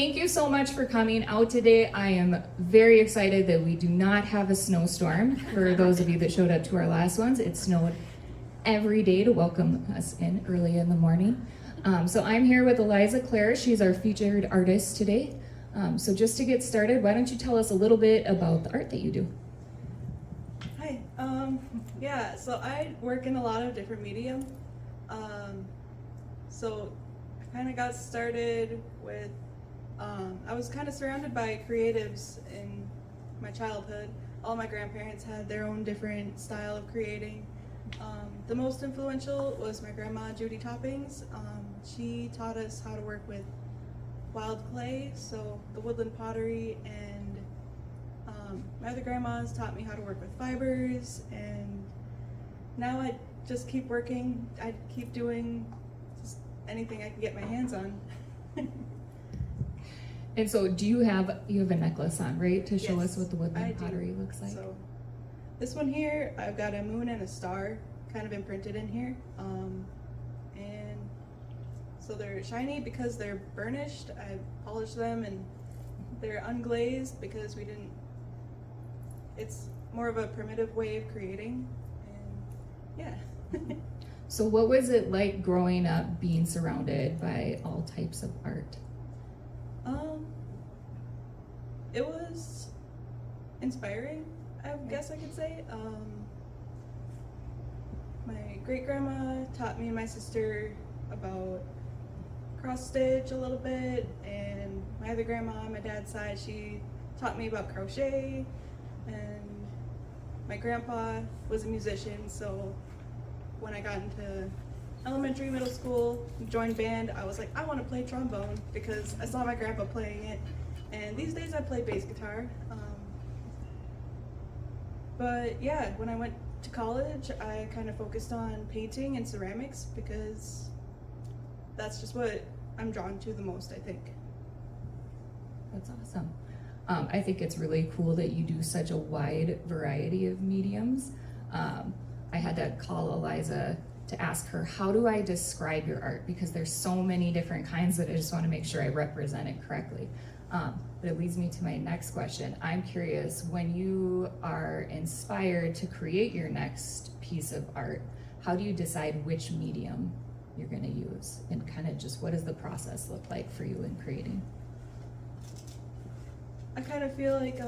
thank you so much for coming out today. I am very excited that we do not have a snowstorm. For those of you that showed up to our last ones, it snowed every day to welcome us in early in the morning. So I'm here with Eliza Klarer. She's our featured artist today. So just to get started, why don't you tell us a little bit about the art that you do? Hi. Yeah, so I work in a lot of different medium. So I kind of got started with, I was kind of surrounded by creatives in my childhood. All my grandparents had their own different style of creating. The most influential was my grandma, Judy Toppings. She taught us how to work with wild clay, so the woodland pottery, and my other grandmas taught me how to work with fibers, and now I just keep working. I keep doing just anything I can get my hands on. And so do you have a necklace on, right, to show Yes, us what the woodland pottery looks like? So this one here, I've got a moon and a star kind of imprinted in here. And so they're shiny because they're burnished. I polished them, and they're unglazed because we didn't, it's more of a primitive way of creating, and yeah. So what was it like growing up being surrounded by all types of art? It was inspiring, I guess I could say. My great-grandma taught me and my sister about cross stitch a little bit, and my other grandma on my dad's side, she taught me about crochet, and my grandpa was a musician, so when I got into elementary, middle school, joined band, I was like, I want to play trombone because I saw my grandpa playing it, and these days I play bass guitar. But yeah, when I went to college, I kind of focused on painting and ceramics because that's just what I'm drawn to the most, I think. That's awesome. I think it's really cool that you do such a wide variety of mediums. I had to call Eliza to ask her, how do I describe your art? Because there's so many different kinds that I just want to make sure I represent it correctly. But it leads me to my next question. I'm curious, when you are inspired to create your next piece of art, how do you decide which medium you're going to use? And kind of just what does the process look like for you in creating? I kind of feel like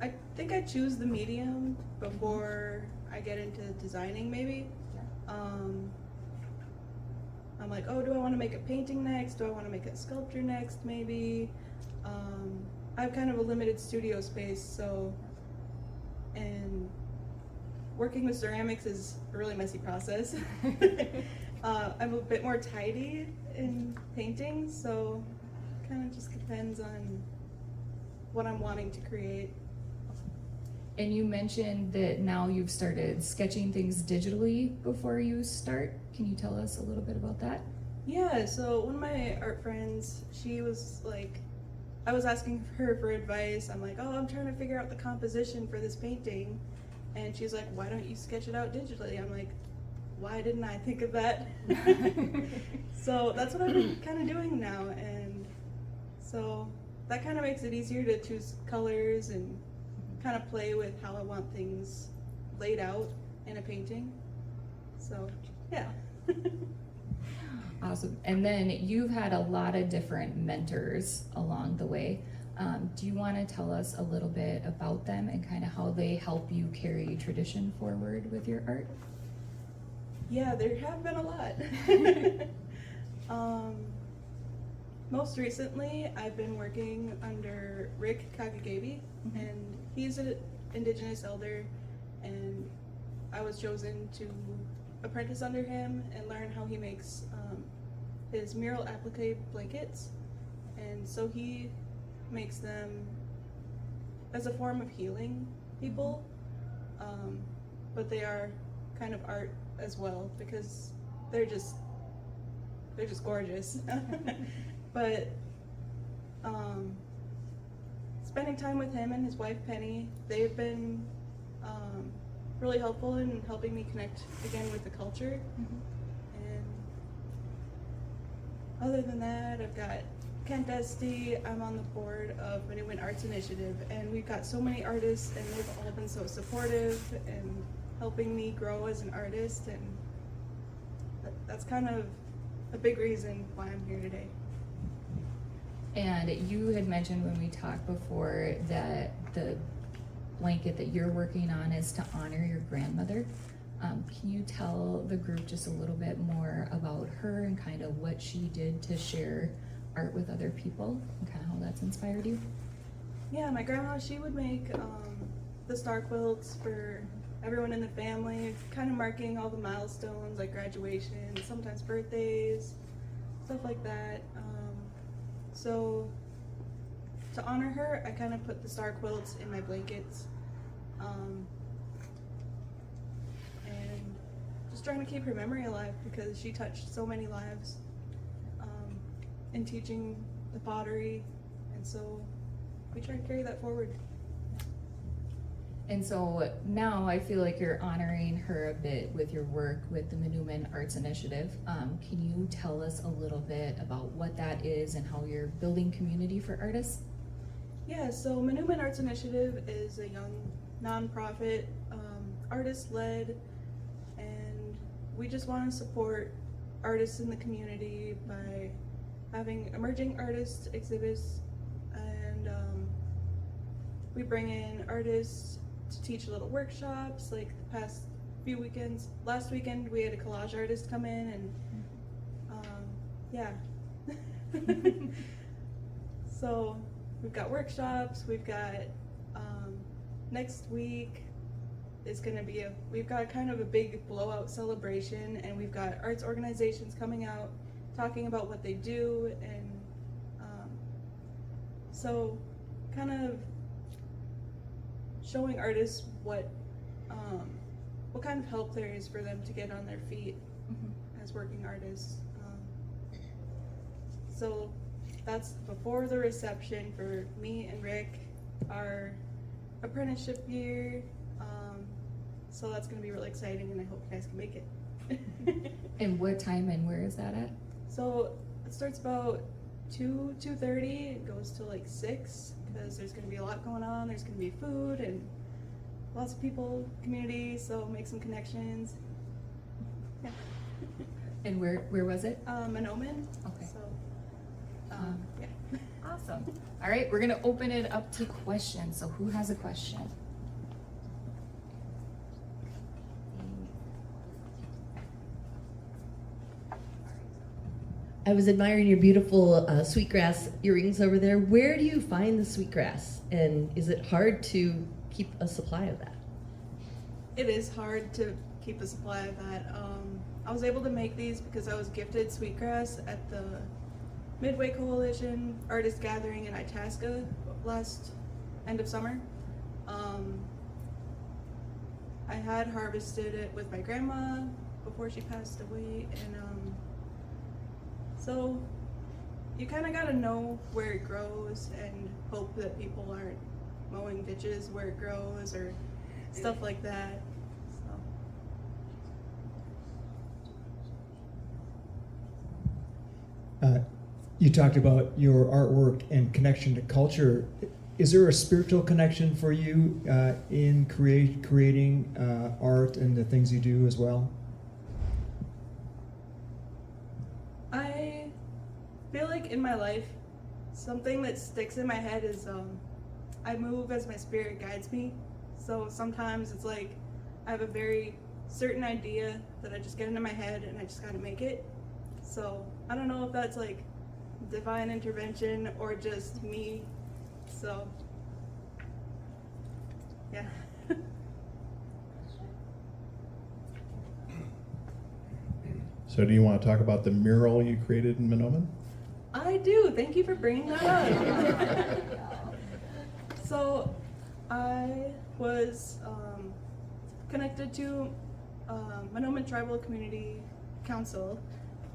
I think I choose the medium before I get into designing, maybe. I'm like, oh, do I want to make a painting next? Do I want to make a sculpture next, maybe? I have kind of a limited studio space, so, and working with ceramics is a really messy process. I'm a bit more tidy in painting, so it kind of just depends on what I'm wanting to create. And you mentioned that now you've started sketching things digitally before you start. Can you tell us a little bit about that? Yeah, so one of my art friends, she was like, I was asking her for advice. I'm like, oh, I'm trying to figure out the composition for this painting. And she's like, why don't you sketch it out digitally? I'm like, why didn't I think of that? So that's what I'm kind of doing now. And so that kind of makes it easier to choose colors and kind of play with how I want things laid out in a painting. So, yeah. Awesome. And then you've had a lot of different mentors along the way. Do you want to tell us a little bit about them and kind of how they help you carry tradition forward with your art? Yeah, there have been a lot. Most recently, I've been working under Rick Kagagabi, and he's an Indigenous elder, and I was chosen to apprentice under him and learn how he makes his mural applique blankets. And so he makes them as a form of healing people, but they are kind of art as well because they're just gorgeous. But spending time with him and his wife Penny, they've been really helpful in helping me connect again with the culture. And other than that, I've got Kent Esty. I'm on the board of Manoomin Arts Initiative, and we've got so many artists, and they've all been so supportive and helping me grow as an artist, and that's kind of a big reason why I'm here today. And you had mentioned when we talked before that the blanket that you're working on is to honor your grandmother. Can you tell the group just a little bit more about her and kind of what she did to share art with other people and kind of how that's inspired you? Yeah, my grandma, she would make the star quilts for everyone in the family, kind of marking all the milestones like graduation, sometimes birthdays, stuff like that. So to honor her, I kind of put the star quilts in my blankets, and just trying to keep her memory alive because she touched so many lives in teaching the pottery, and so we try to carry that forward. And so now I feel like you're honoring her a bit with your work with the Manoomin Arts Initiative. Can you tell us a little bit about what that is and how you're building community for artists? Yeah, so Manoomin Arts Initiative is a young nonprofit, artist-led, and we just want to support artists in the community by having emerging artist exhibits, and we bring in artists to teach little workshops, like the past few weekends. Last weekend we had a collage artist come in, and yeah. So we've got workshops, we've got next week is going to be we've got kind of a big blowout celebration, and we've got arts organizations coming out talking about what they do, and so kind of showing artists what kind of help there is for them to get on their feet as working artists. So that's before the reception for me and Rick, our apprenticeship year. So that's going to be really exciting, and I hope you guys can make it. And what time and where is that at? So it starts about 2:30. It goes to like 6 because there's going to be a lot going on. There's going to be food and lots of people, community. So make some connections. Yeah. And where was it? Manoomin. Okay. So yeah. Awesome. All right, we're gonna open it up to questions. So who has a question? I was admiring your beautiful sweetgrass earrings over there. Where do you find the sweetgrass? And is it hard to keep a supply of that? It is hard to keep a supply of that. I was able to make these because I was gifted sweetgrass at the Midway Coalition Artist Gathering in Itasca last end of summer. I had harvested it with my grandma before she passed away, and so you kind of got to know where it grows and hope that people aren't mowing ditches where it grows or stuff like that. So. You talked about your artwork and connection to culture. Is there a spiritual connection for you in creating art and the things you do as well? I feel like in my life, something that sticks in my head is I move as my spirit guides me. So sometimes it's like I have a very certain idea that I just get into my head and I just gotta make it. So I don't know if that's like divine intervention or just me. So yeah. So do you want to talk about the mural you created in Manoomin? I do. Thank you for bringing that up. So I was connected to Manoomin Tribal Community Council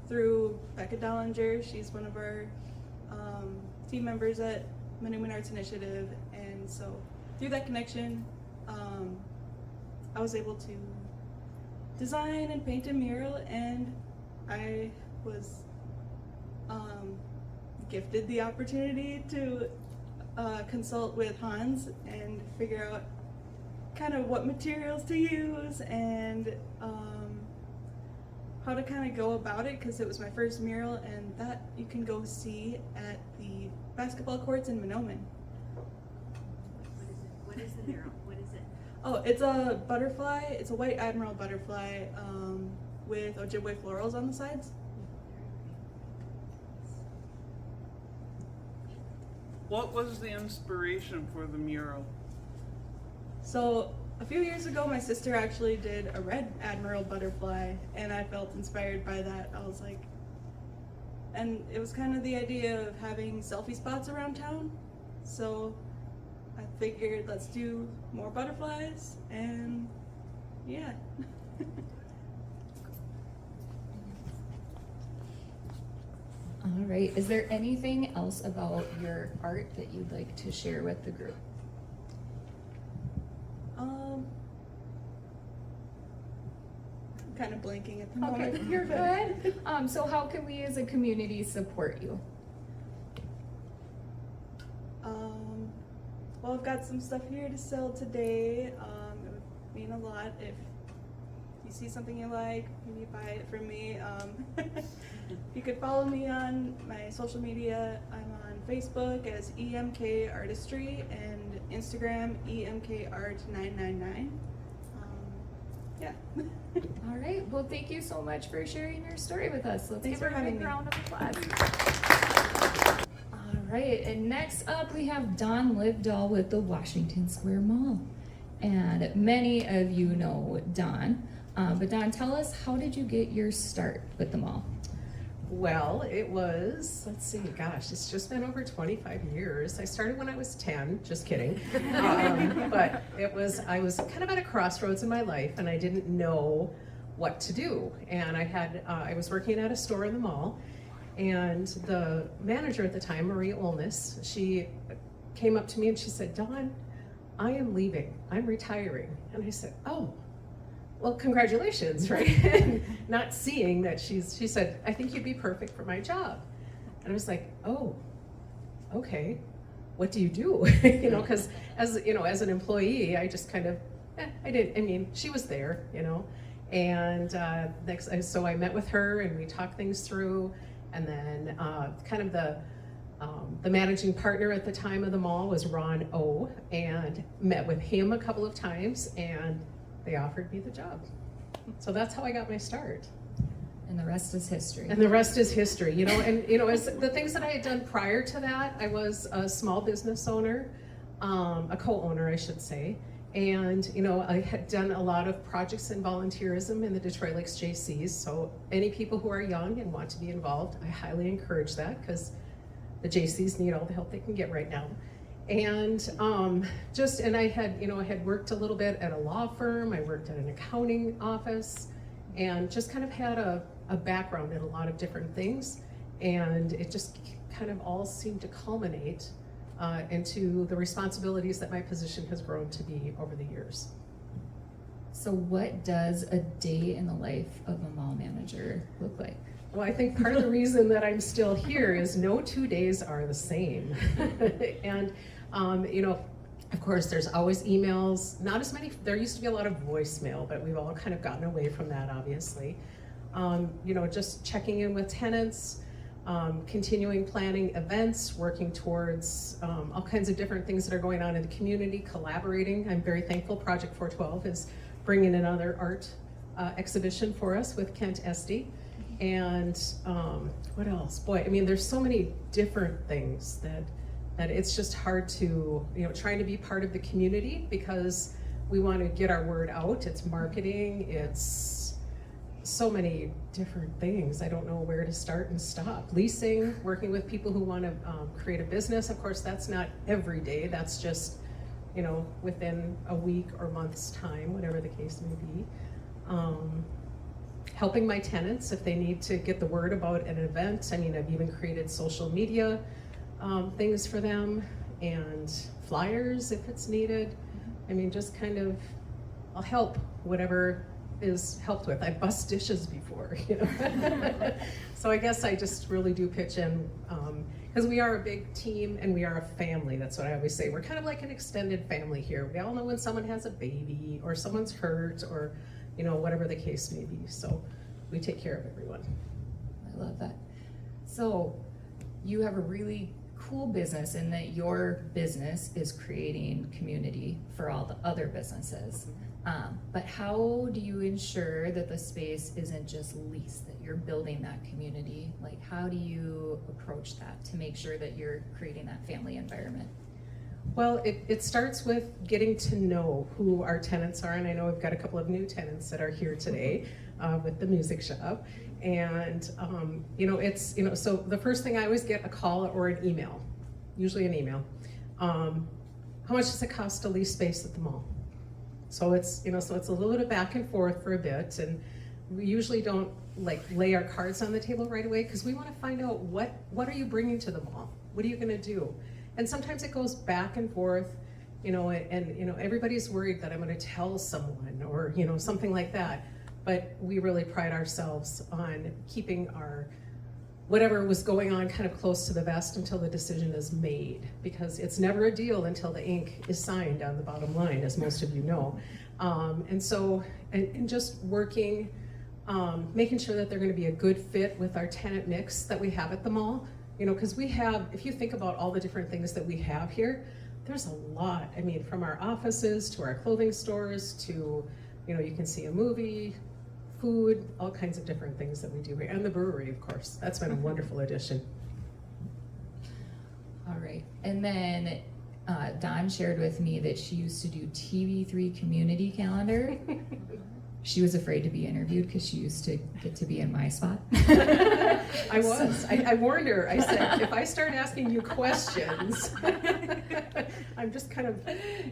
through Becca Dollinger. She's one of our team members at Manoomin Arts Initiative, and so through that connection, I was able to design and paint a mural, and I was gifted the opportunity to consult with Hans and figure out kind of what materials to use and how to kind of go about it, because it was my first mural, and that you can go see at the basketball courts in Manoomin. What is the mural? What is it? Oh, it's a butterfly. It's a white admiral butterfly with Ojibwe florals on the sides. What was the inspiration for the mural? So a few years ago, my sister actually did a red admiral butterfly, and I felt inspired by that. I was like, and it was kind of the idea of having selfie spots around town. So I figured, let's do more butterflies, and yeah. All right, is there anything else about your art that you'd like to share with the group? I'm kind of blanking at the moment. Okay, you're good. So how can we as a community support you? Well, I've got some stuff here to sell today. It would mean a lot if you see something you like, maybe buy it from me. You could follow me on my social media. I'm on Facebook as EMKArtistry and Instagram EMKArt999. Yeah. All right, well, thank you so much for sharing your story with us. Let's Thanks give her for a having big me. round of applause. All right, and next up we have Dawn Livedall with the Washington Square Mall. And many of you know Dawn, but Dawn, tell us, how did you get your start with the mall? Well, it was, let's see, gosh, it's just been over 25 years. I started when I was 10, just kidding. But I was kind of at a crossroads in my life, and I didn't know what to do. And I was working at a store in the mall, and the manager at the time, Maria Olness, she came up to me and she said, "Dawn, I am leaving, I'm retiring." And I said, "Oh, well, congratulations," right? Not seeing that she said, "I think you'd be perfect for my job." And I was like, "Oh, okay, what do you do?" Because as an employee, I just kind of, she was there, and so I met with her and we talked things through, and then kind of the managing partner at the time of the mall was Ron O, and met with him a couple of times, and they offered me the job. So that's how I got my start. And the rest is history. And the rest is history, as the things that I had done prior to that, I was a small business owner, a co-owner, I should say. And, I had done a lot of projects and volunteerism in the Detroit Lakes JCs. So any people who are young and want to be involved, I highly encourage that, because the JCs need all the help they can get right now. And I had worked a little bit at a law firm. I worked at an accounting office, and just kind of had a background in a lot of different things. And it just kind of all seemed to culminate into the responsibilities that my position has grown to be over the years. So what does a day in the life of a mall manager look like? Well, I think part of the reason that I'm still here is no 2 days are the same. And, of course, there's always emails, not as many, there used to be a lot of voicemail, but we've all kind of gotten away from that, obviously. Just checking in with tenants, continuing planning events, working towards all kinds of different things that are going on in the community, collaborating. I'm very thankful Project 412 is bringing another art exhibition for us with Kent Esty. And what else? Boy, there's so many different things that it's just hard to, trying to be part of the community, because we want to get our word out. It's marketing, it's so many different things. I don't know where to start and stop. Leasing, working with people who want to create a business. Of course, that's not every day. That's just, within a week or month's time, whatever the case may be. Helping my tenants if they need to get the word about an event. I've even created social media things for them, and flyers if it's needed. Just kind of, I'll help whatever is helped with. I've bust dishes before, you know. So I guess I just really do pitch in, because we are a big team and we are a family. That's what I always say. We're kind of like an extended family here. We all know when someone has a baby or someone's hurt or, you know, whatever the case may be. So we take care of everyone. I love that. So you have a really cool business in that your business is creating community for all the other businesses. But how do you ensure that the space isn't just leased, that you're building that community? Like, how do you approach that to make sure that you're creating that family environment? Well, it starts with getting to know who our tenants are, and I know we've got a couple of new tenants that are here today with the music shop. And you know, it's, you know, so the first thing I always get a call or an email, usually an email. How much does it cost to lease space at the mall? So it's, you know, so it's a little bit of back and forth for a bit, and we usually don't like lay our cards on the table right away because we want to find out what are you bringing to the mall? What are you going to do? And sometimes it goes back and forth, you know, and you know, everybody's worried that I'm going to tell someone or, you know, something like that. But we really pride ourselves on keeping our whatever was going on kind of close to the vest until the decision is made, because it's never a deal until the ink is signed on the bottom line, as most of you know. And so, and just working, making sure that they're going to be a good fit with our tenant mix that we have at the mall. You know, because we have, if you think about all the different things that we have here, there's a lot. I mean, from our offices to our clothing stores to, you know, you can see a movie, food, all kinds of different things that we do here. And the brewery, of course. That's been a wonderful addition. All right. And then Dawn shared with me that she used to do TV3 community calendar. She was afraid to be interviewed because she used to get to be in my spot. I was. I warned her. I said, if I start asking you questions, I'm just kind of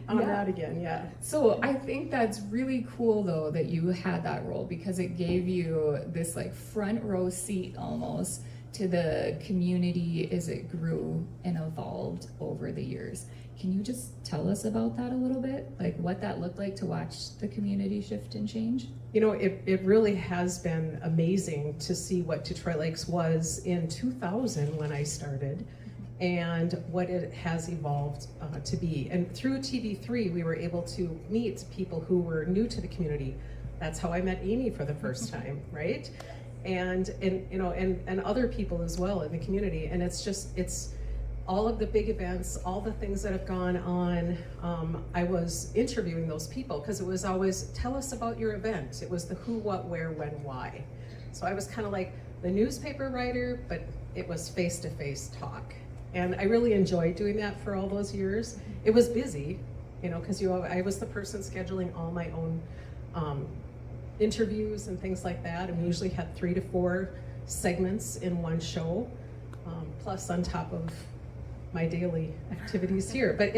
on that again, yeah. So I think that's really cool though that you had that role, because it gave you this like front row seat almost to the community as it grew and evolved over the years. Can you just tell us about that a little bit? Like what that looked like to watch the community shift and change? You know, it really has been amazing to see what Detroit Lakes was in 2000 when I started and what it has evolved to be. And through TV3, we were able to meet people who were new to the community. That's how I met Amy for the first time, right? And you know, and other people as well in the community. And it's just, it's all of the big events, all the things that have gone on. I was interviewing those people because it was always, tell us about your event. It was the who, what, where, when, why. So I was kind of like the newspaper writer, but it was face-to-face talk. And I really enjoyed doing that for all those years. It was busy, you know, because I was the person scheduling all my own interviews and things like that. And we usually had 3 to 4 segments in one show, plus on top of my daily activities here. But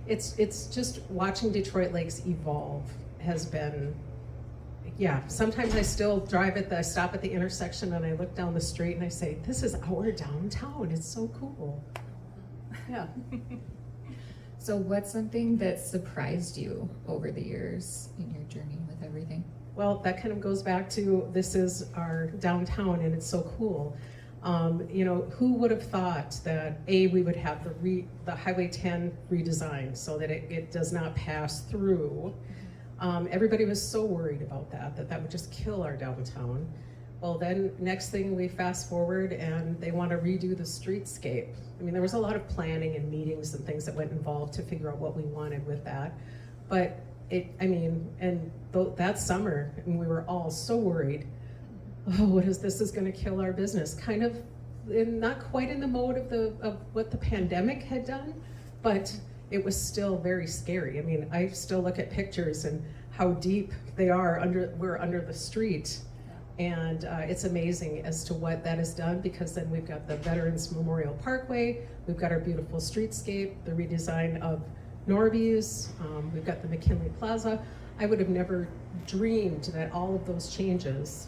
it's just watching Detroit Lakes evolve has been, yeah, sometimes I still I stop at the intersection and I look down the street and I say, this is our downtown, it's so cool. Yeah. So what's something that surprised you over the years in your journey with everything? Well, that kind of goes back to, this is our downtown and it's so cool. You know, who would have thought that we would have the Highway 10 redesigned so that it does not pass through. Everybody was so worried about that would just kill our downtown. Well, then next thing we fast forward and they want to redo the streetscape. I mean, there was a lot of planning and meetings and things that went involved to figure out what we wanted with that. But that summer, and we were all so worried, oh, this is going to kill our business. Kind of, not quite in the mode of what the pandemic had done, but it was still very scary. I mean, I still look at pictures and how deep they are we're under the street. And it's amazing as to what that has done, because then we've got the Veterans Memorial Parkway, we've got our beautiful streetscape, the redesign of Norby's, we've got the McKinley Plaza. I would have never dreamed that all of those changes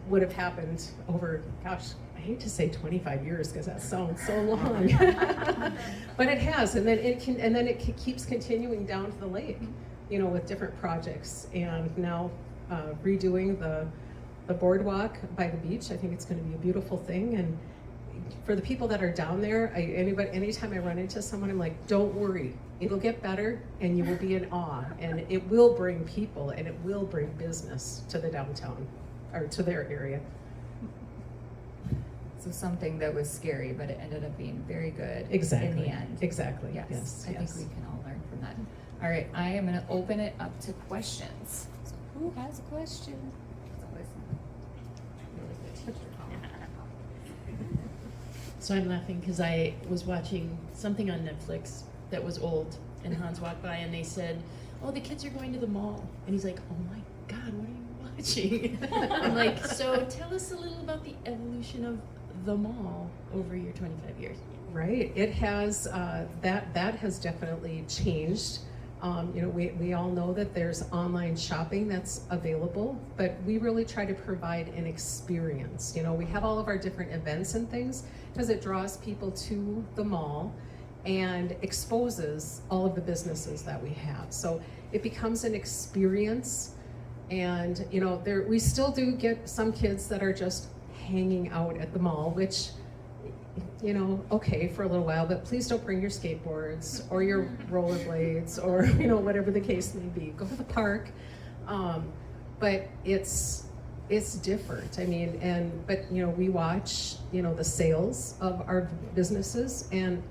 would have happened over, gosh, I hate to say 25 years because that sounds so long, but it has, and then it keeps continuing down to the lake, you know, with different projects. And now redoing the boardwalk by the beach. I think it's going to be a beautiful thing. And for the people that are down there, anytime I run into someone, I'm like, don't worry, it'll get better and you will be in awe, and it will bring people and it will bring business to the downtown or to their area. So something that was scary, but it ended up being very good Exactly. in the end. Exactly. Yes, Yes. I think we can all learn from that. All right, I am going to open it up to questions. So who has a question? It's always really good. So I'm laughing because I was watching something on Netflix that was old, and Hans walked by and they said, "Oh, the kids are going to the mall," and he's like, "Oh my God, what are you watching?" I'm like, "So tell us a little about the evolution of the mall over your 25 years." Right. It has that has definitely changed. We all know that there's online shopping that's available, but we really try to provide an experience. We have all of our different events and things because it draws people to the mall and exposes all of the businesses that we have. So it becomes an experience, and we still do get some kids that are just hanging out at the mall, which okay for a little while, but please don't bring your skateboards or your rollerblades or whatever the case may be. Go to the park, but it's different. I mean, but we watch the sales of our businesses, and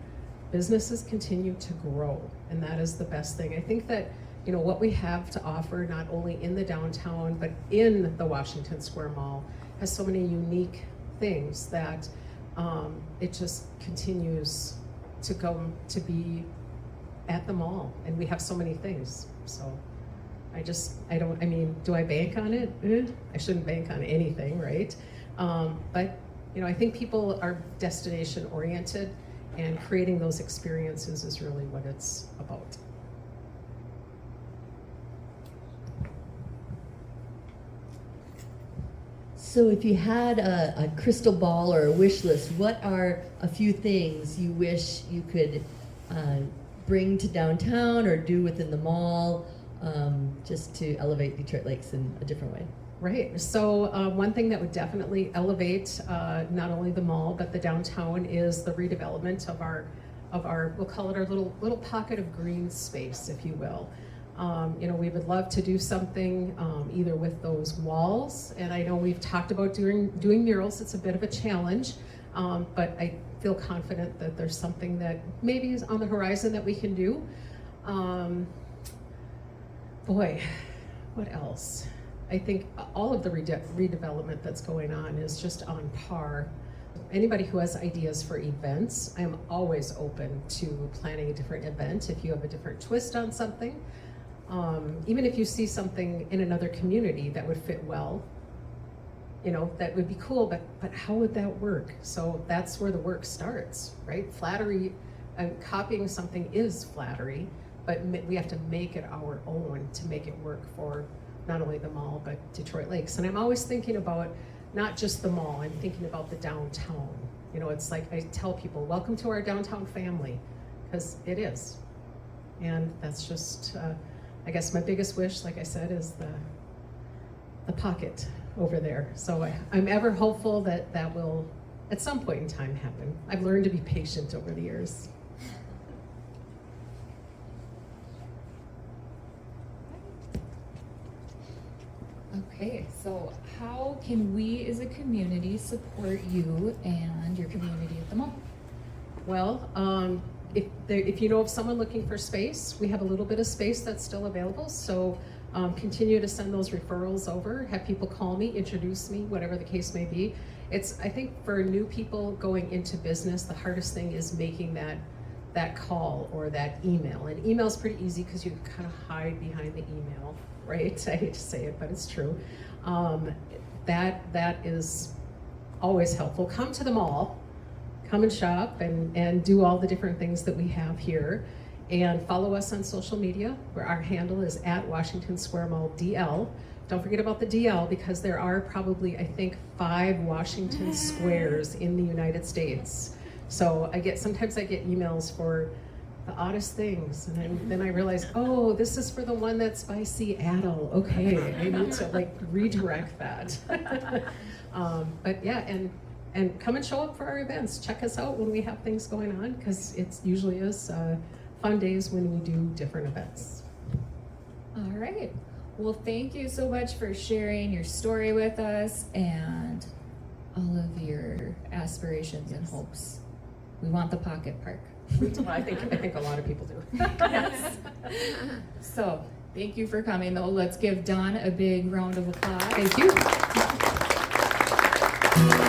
businesses continue to grow, and that is the best thing. I think that what we have to offer, not only in the downtown but in the Washington Square Mall, has so many unique things that it just continues to go to be at the mall, and we have so many things. So do I bank on it? I shouldn't bank on anything, right? But I think people are destination oriented, and creating those experiences is really what it's about. So if you had a crystal ball or a wish list, what are a few things you wish you could bring to downtown or do within the mall just to elevate Detroit Lakes in a different way? Right. So one thing that would definitely elevate not only the mall but the downtown is the redevelopment of our we'll call it our little pocket of green space, if you will. We would love to do something either with those walls, and I know we've talked about doing murals. It's a bit of a challenge, but I feel confident that there's something that maybe is on the horizon that we can do. Boy, what else? I think all of the redevelopment that's going on is just on par. Anybody who has ideas for events, I am always open to planning a different event if you have a different twist on something. Even if you see something in another community that would fit well, that would be cool, but how would that work? So that's where the work starts, right? Flattery, copying something is flattery, but we have to make it our own to make it work for not only the mall, but Detroit Lakes. And I'm always thinking about not just the mall, I'm thinking about the downtown. It's like I tell people, welcome to our downtown family, because it is. And that's just, I guess my biggest wish, like I said, is the pocket over there. So I'm ever hopeful that that will, at some point in time, happen. I've learned to be patient over the years. Okay, so how can we as a community support you and your community at the mall? Well, if you know of someone looking for space, we have a little bit of space that's still available. So continue to send those referrals over. Have people call me, introduce me, whatever the case may be. I think for new people going into business, the hardest thing is making that call or that email. And email is pretty easy because you kind of hide behind the email, right? I hate to say it, but it's true. That is always helpful. Come to the mall. Come and shop and do all the different things that we have here, and follow us on social media, where our handle is @washingtonsquaremallDL. Don't forget about the DL, because there are probably, I think, 5 Washington squares in the United States. So sometimes I get emails for the oddest things. And then I realized, oh, this is for the one that's by Seattle. Okay, I need to like redirect that. But yeah, and come and show up for our events. Check us out when we have things going on, because it usually is fun days when we do different events. All right. Well, thank you so much for sharing your story with us and all of your aspirations and hopes. We want the pocket park. I think a lot of people do. Yes. So, thank you for coming though. Let's give Dawn a big round of applause. Thank you.